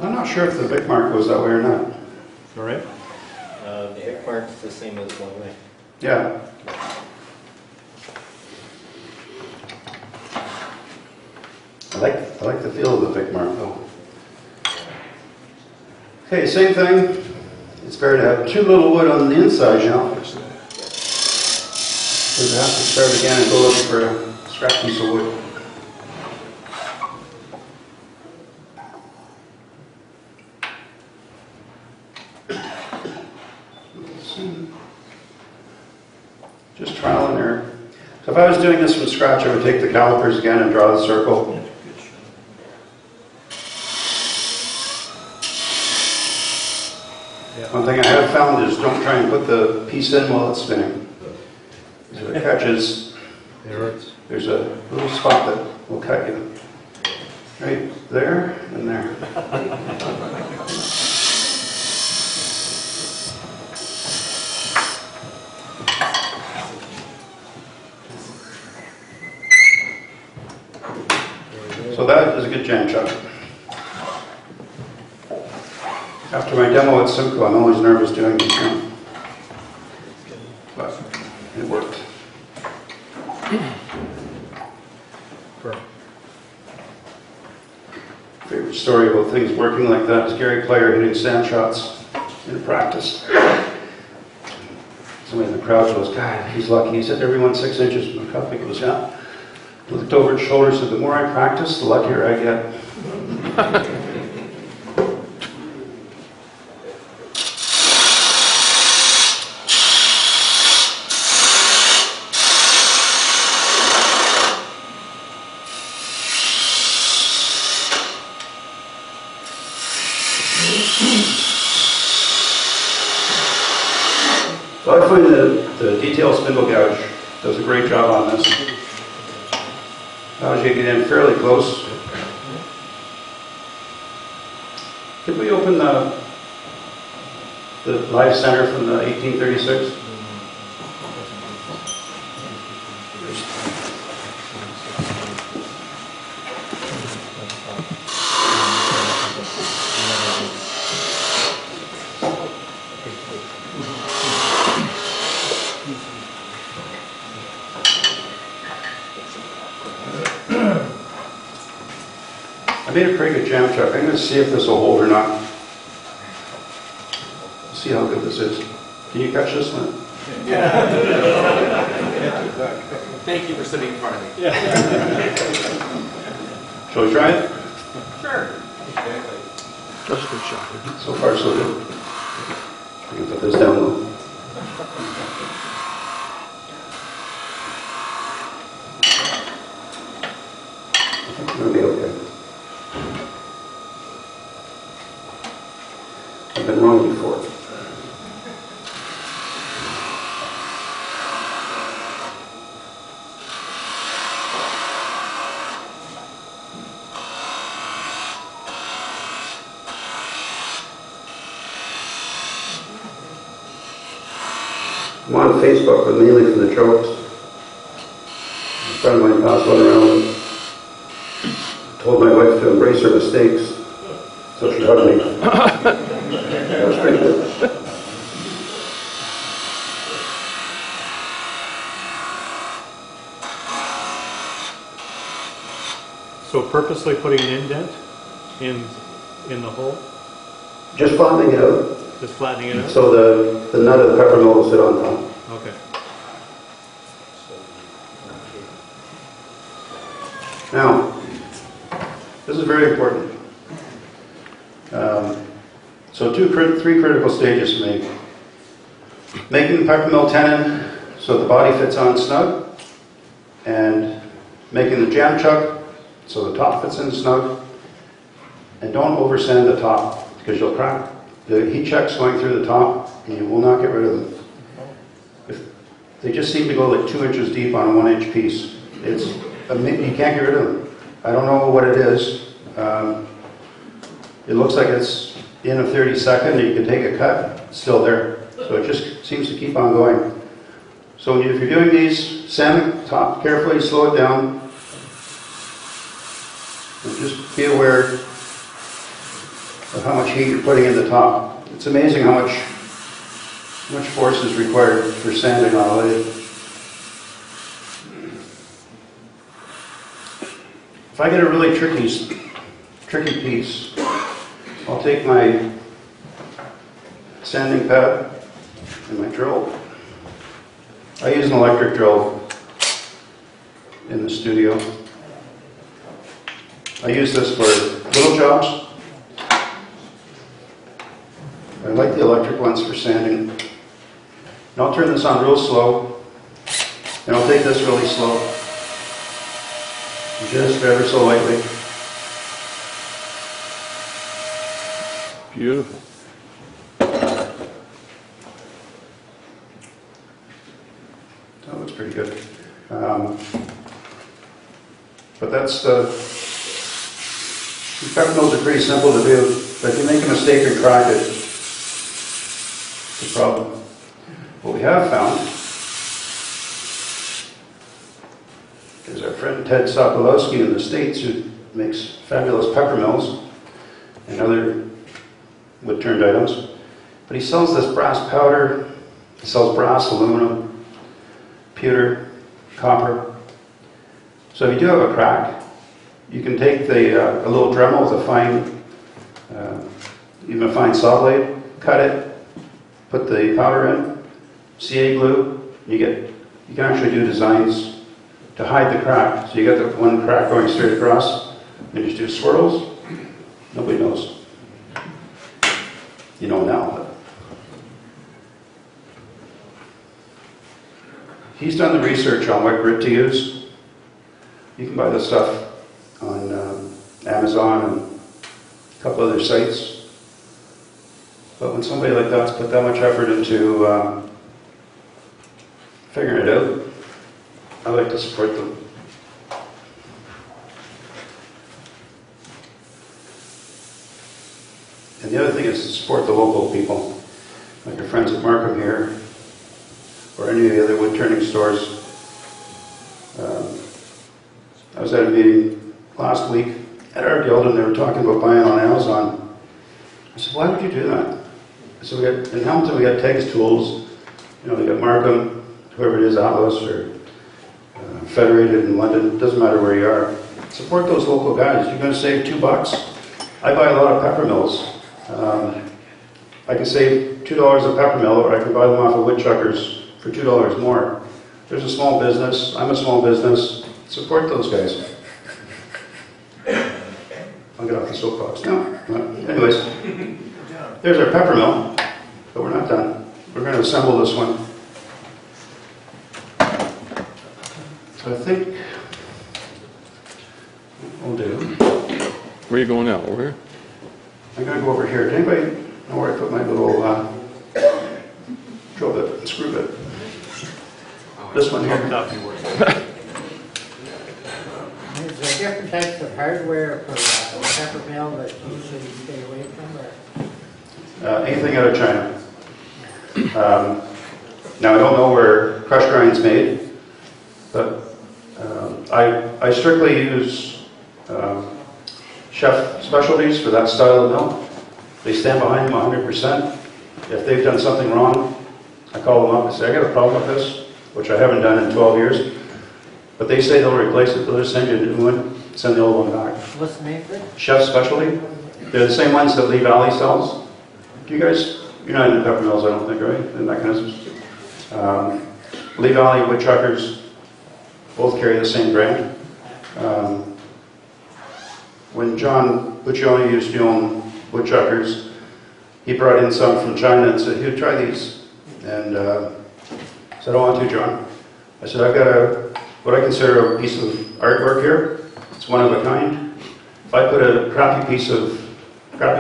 I'm not sure if the Bic mark was that way or not. All right. The Bic mark's the same as one way. Yeah. I like the feel of the Bic mark though. Okay, same thing. It's better to have too little wood on the inside now. Because I have to start again and go looking for a scrap piece of wood. Just trial and error. So if I was doing this from scratch, I would take the calipers again and draw the circle. One thing I have found is don't try and put the piece in while it's spinning. If it catches, there's a little spot that will cut you. Right there and there. So that is a good jam chuck. After my demo at Simcoe, I'm always nervous doing this now. But it worked. Favorite story about things working like that is Gary Player hitting sand shots in practice. Somebody in the crowd goes, God, he's lucky. He's hit every one 6 inches from the cup. He goes, yeah. Looked over his shoulder and said, the more I practice, the luckier I get. So I find that the detail spindle gouge does a great job on this. Allows you to get in fairly close. Could we open the live center from the 1836? I made a pretty good jam chuck. I'm going to see if this will hold or not. See how good this is. Can you catch this one? Yeah. Thank you for sitting in front of me. Yeah. Shall we try it? Sure. That's a good shot. So far, so good. I can put this down low. I think it's going to be okay. I've been wrong before. I'm on Facebook, but mainly for the jokes. A friend of mine passed one around and told my wife to embrace her mistakes, so she hugged me. That was pretty good. So purposely putting an indent in the hole, Just flattening it out, just flattening it out. so the nut of the peppermill will sit on top. Okay. Now, this is very important. So three critical stages for me. Making the peppermill tenon so the body fits on snug, and making the jam chuck so the top fits in snug, and don't over sand the top because you'll crack the heat chucks going through the top and you will not get rid of them. They just seem to go like 2 inches deep on a 1 inch piece. You can't get rid of them. I don't know what it is. It looks like it's in a 32nd, and you can take a cut, it's still there. So it just seems to keep on going. So if you're doing these, sand the top carefully, slow it down. And just be aware of how much heat you're putting in the top. It's amazing how much force is required for sanding on a lathe. If I get a really tricky piece, I'll take my sanding pad and my drill. I use an electric drill in the studio. I use this for little jobs. I like the electric ones for sanding. And I'll turn this on real slow, and I'll take this really slow, just ever so lightly. Beautiful. That looks pretty good. But that's the peppermills are pretty simple to do, but if you make a mistake and crack it, it's a problem. What we have found is our friend Ted Sokolowski in the States, who makes fabulous peppermills and other wood-turned items. But he sells this brass powder, he sells brass, aluminum, pewter, copper. So if you do have a crack, you can take a little Dremel with a fine, even a fine saw blade, cut it, put the powder in, CA glue. You can actually do designs to hide the crack. So you get the one crack going straight across, and you just do swirls. Nobody knows. You know now, but he's done the research on what grit to use. You can buy this stuff on Amazon and a couple other sites. But when somebody like that's put that much effort into figuring it out, I like to support them. And the other thing is to support the local people, like your friends at Markham here, or any of the other wood turning stores. I was at a meeting last week at our guild, and they were talking about buying on Amazon. I said, why would you do that? So in Hamilton we got Tegs Tools, we got Markham, whoever it is, Atlas, or Federated in London, doesn't matter where you are. Support those local guys. You're going to save $2. I buy a lot of peppermills. I can save $2 a peppermill, or I can buy them off of woodchuckers for $2 more. There's a small business. I'm a small business. Support those guys. I'll get off the soapbox now. Anyways, there's our peppermill, but we're not done. We're going to assemble this one. So I think we'll do. Where are you going now? Over here? I'm going to go over here. Does anybody know where I put my little drill bit and screw bit? This one here. Is there different types of hardware for peppermill that you should stay away from? Or? Anything out of China. Now I don't know where crush grind's made, but I strictly use chef specialties for that style of mill. They stand behind them 100%. If they've done something wrong, I call them up and say, I got a problem with this, which I haven't done in 12 years. But they say they'll replace it, they'll just send you a new one, send the old one back. What's the name for it? Chef specialty. They're the same ones that Lee Valley sells. Do you guys, you're not into peppermills, I don't think, right? The mechanisms. Lee Valley woodchuckers both carry the same brand. When John Buccioni used to own woodchuckers, he brought in some from China and said, here, try these. And I said, I don't want to, John. I said, I've got what I consider a piece of artwork here. It's one of a kind. If I put a crappy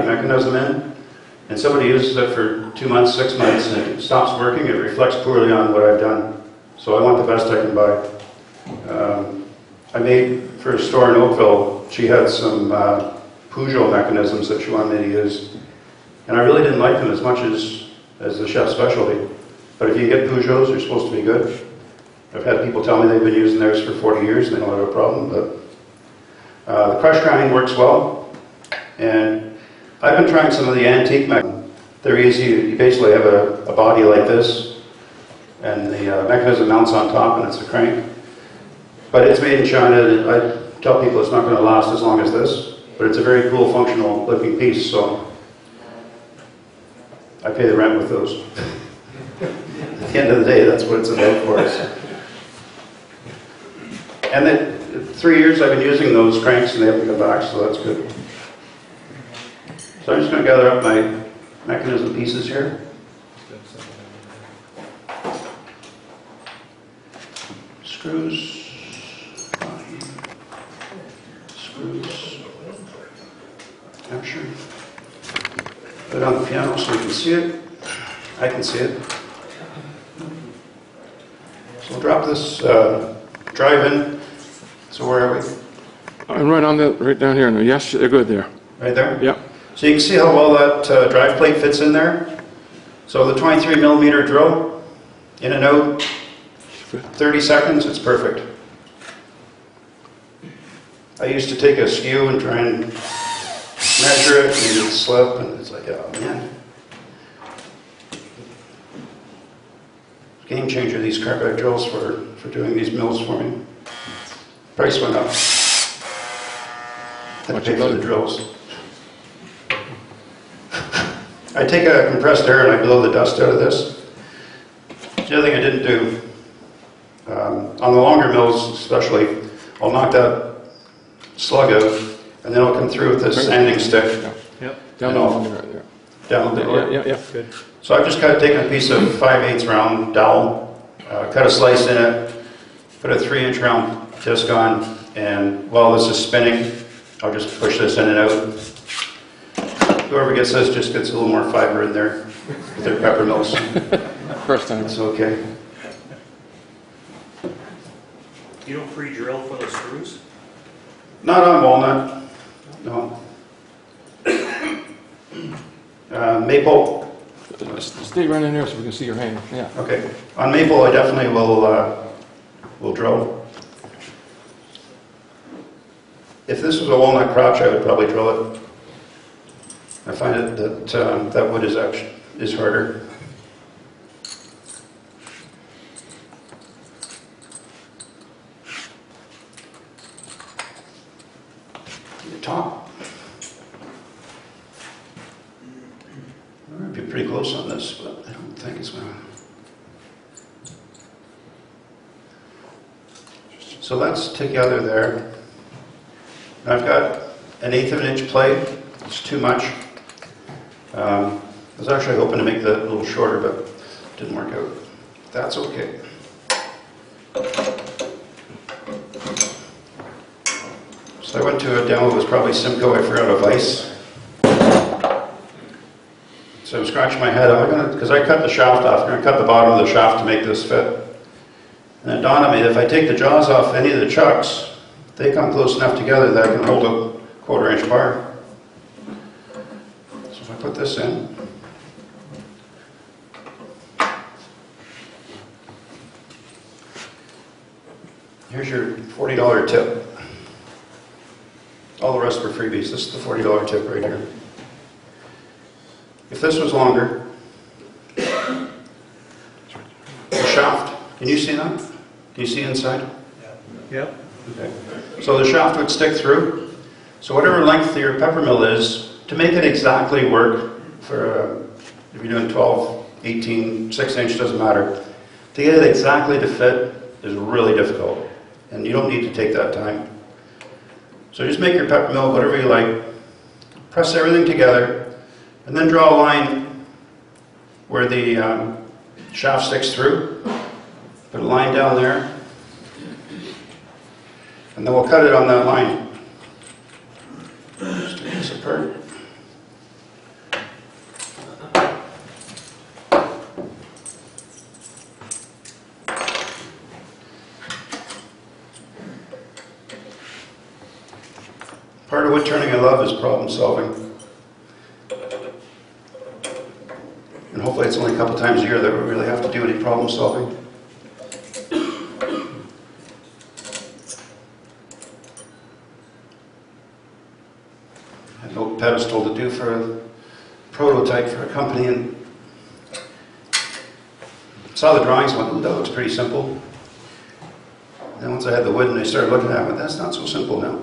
mechanism in, and somebody uses it for 2 months, 6 months, and it stops working, it reflects poorly on what I've done. So I want the best I can buy. I made for a store in Oakville, she had some Peugeot mechanisms that she wanted me to use. And I really didn't like them as much as the chef specialty. But if you get Peugeots, they're supposed to be good. I've had people tell me they've been using theirs for 40 years and they don't have a problem. But the crush grinding works well. And I've been trying some of the antique mechanisms. They're easy. You basically have a body like this, and the mechanism mounts on top, and it's a crank. But it's made in China. I tell people it's not going to last as long as this, but it's a very cool, functional looking piece, so I pay the rent with those. At the end of the day, that's what it's about for us. And then 3 years I've been using those cranks, and they haven't come back, so that's good. So I'm just going to gather up my mechanism pieces here. Screws. Screws. Capture. Put it on the piano so you can see it. I can see it. So we'll drop this drive in. So where are we? I'm right down here. Yes, you're good there. Right there? Yeah. So you can see how well that drive plate fits in there. So the 23 millimeter drill, in and out, 30 seconds, it's perfect. I used to take a skew and try and measure it, and it'd slip, and it's like, oh man. Game changer, these carbide drills for doing these mills for me. Price went up. Had to pay for the drills. I take a compressed air and I blow the dust out of this. The other thing I didn't do, on the longer mills especially, I'll knock that slug out and then I'll come through with this sanding stick. Yep. Down there. Down the door. Yeah. Good. So I've just taken a piece of 5/8 round dowel, cut a slice in it, put a 3-inch round disc on, and while this is spinning, I'll just push this in and out. Whoever gets this just gets a little more fiber in there with their peppermills. First time. It's okay. You don't pre-drill for the screws? Not on walnut, no. Maple, Stay right in there so we can see your hand. Yeah. okay. On maple, I definitely will drill. If this was a walnut crotch, I would probably drill it. I find it that wood is harder. The top. I'm going to be pretty close on this, but I don't think it's going to. So that's together there. I've got an 1/8 of an inch plate. It's too much. I was actually hoping to make that a little shorter, but it didn't work out. That's okay. So I went to a demo, it was probably Simcoe, I forgot a vise. So I'm scratching my head, because I cut the shaft off, I'm going to cut the bottom of the shaft to make this fit. And it dawned on me that if I take the jaws off any of the chucks, they come close enough together that I can hold a 1/4 inch bar. So if I put this in, here's your $40 tip. All the rest were freebies. This is the $40 tip right here. If this was longer, the shaft, can you see that? Can you see inside? Yep. Okay. So the shaft would stick through. So whatever length your peppermill is, to make it exactly work for, if you're doing 12, 18, 6-inch, doesn't matter. To get it exactly to fit is really difficult. And you don't need to take that time. So just make your peppermill whatever you like. Press everything together. And then draw a line where the shaft sticks through. Put a line down there. And then we'll cut it on that line. Just take this apart. Part of wood turning I love is problem solving. And hopefully it's only a couple times a year that we really have to do any problem solving. was told to do for a prototype for a company, and saw the drawings, went, "Ooh, that looks pretty simple." Then once I had the wood and I started looking at it, that's not so simple now.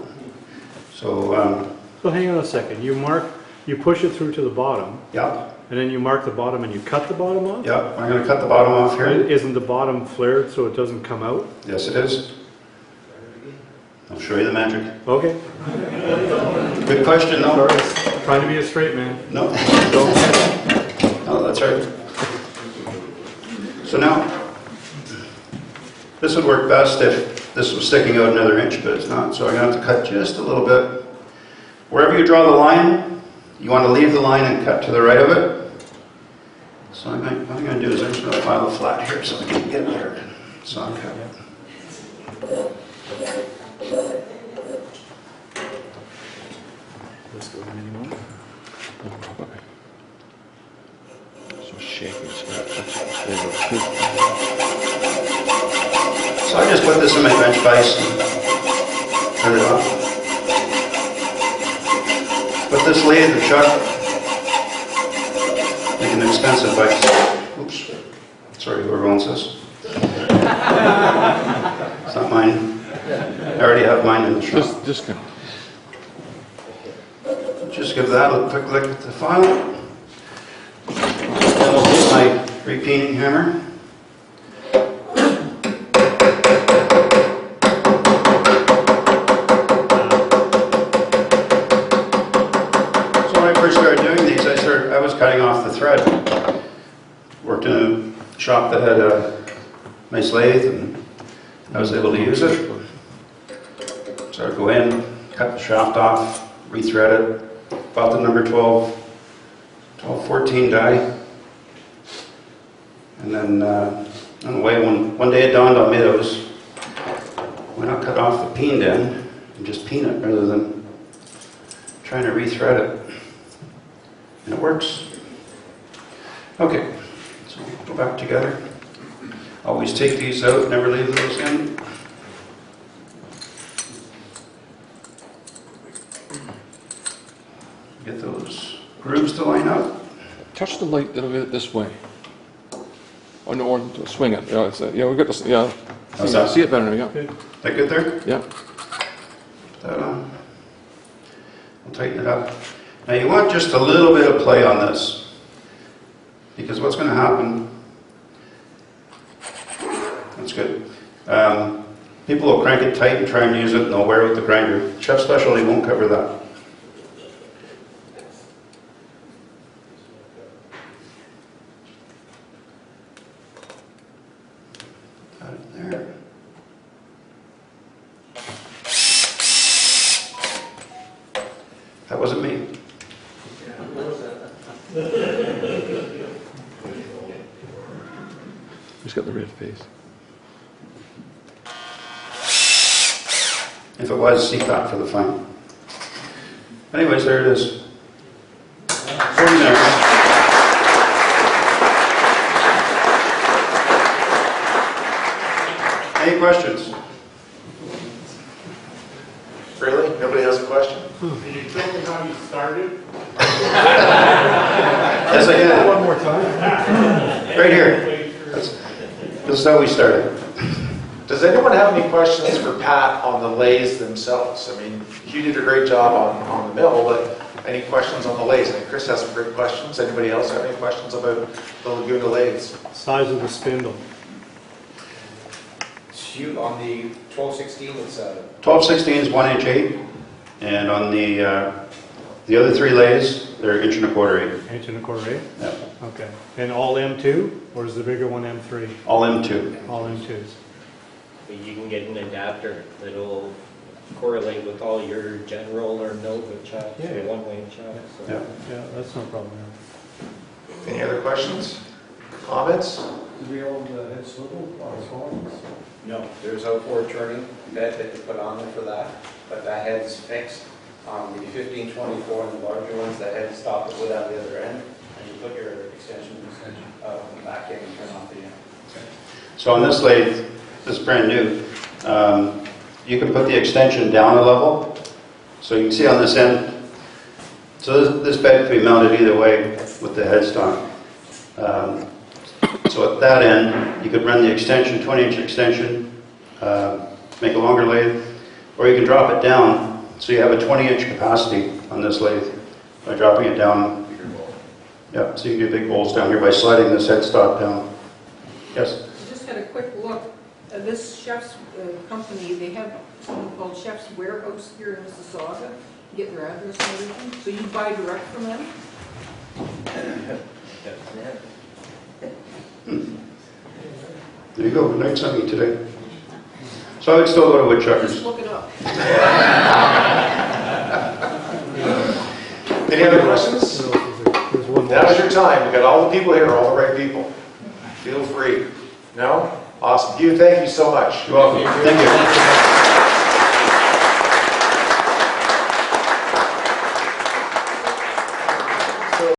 So, So hang on a second. You push it through to the bottom, yeah, and then you mark the bottom and you cut the bottom off? yeah, I'm going to cut the bottom off here. Isn't the bottom flared so it doesn't come out? Yes, it is. I'll show you the magic. Okay. Good question, though. Sorry. Trying to be a straight man. No. No, that's right. So now, this would work best if this was sticking out another inch, but it's not. So I'm going to have to cut just a little bit. Wherever you draw the line, you want to leave the line and cut to the right of it. So what I'm going to do is I'm just going to file a flat here so I can get there. So I'm cut. Let's go anymore. So shaky. So I just put this in my bench vise and turn it off. Put this lathe or chuck, make an expensive vise. Oops. Sorry, whoever owns this. It's not mine. I already have mine in the shop. Just go. Just give that a quick look at the file. Then we'll get my repainting hammer. So when I first started doing these, I was cutting off the thread. Worked in a shop that had a nice lathe, and I was able to use it. So I'd go in, cut the shaft off, rethread it, about the number 14 die. And then on the way, one day it dawned on me that why not cut off the peened end and just peen it rather than trying to rethread it. And it works. Okay, so we'll go back together. Always take these out, never leave those in. Get those grooves to line up. Touch the light a little bit this way. Or no, or swing it. Yeah, we got this. Yeah. How's that? See it better now. Yeah. Good. That good there? Yeah. Put that on. I'll tighten it up. Now you want just a little bit of play on this, because what's going to happen, that's good. People will crank it tight and try and use it and they'll wear out the grinder. Chef Specialty won't cover that. Got it there. That wasn't me. He's got the red face. If it was, CPAP for the fun. Anyways, there it is. 40 minutes. Any questions? Really? Nobody has a question? Can you tell me how you started? Yes, I can. One more time. Right here. This is how we started. Does anyone have any questions for Pat on the lathes themselves? I mean, Hugh did a great job on the mill, but any questions on the lathes? I mean, Chris has some great questions. Anybody else have any questions about the Laguna lathes? Size of the spindle. Shoot, on the 1216, it's 12/16 is 1 inch 8, and on the other three lathes, they're 1 1/4 8. 1.25 inch? Yeah. Okay. And all M2, or is the bigger one M3? All M2. All M2s. But you can get an adapter that'll correlate with all your general or Nova shafts, Yeah, or yeah. one-way shafts. So. Yeah. Yeah, that's no problem. Any other questions? Comments? Do we own the head swivel on the phones? No, there's outboard turning bed that you put on there for that, but that head's fixed. The 1524 and the larger ones, that head stop the wood out the other end, and you put your extension on the back end and turn off the end. So on this lathe, this is brand new, you can put the extension down a level. So you can see on this end, So this bed can be mounted either way with the headstock. So at that end, you could run the extension, 20-inch extension, make a longer lathe, or you can drop it down so you have a 20-inch capacity on this lathe by dropping it down. Yeah, so you can do big bowls down here by sliding this headstock down. Yes? I just had a quick look. This chef's company, they have something called Chef's Warehouse here in Mississauga. You get their address and everything. So you buy direct from them? There you go, night sunny today. So I would still go to woodchuckers. Just look it up. Any other questions? There's one more. Now's your time. We got all the people here, all the right people. Feel free. No? Awesome. Hugh, thank you so much. You're welcome. Thank you.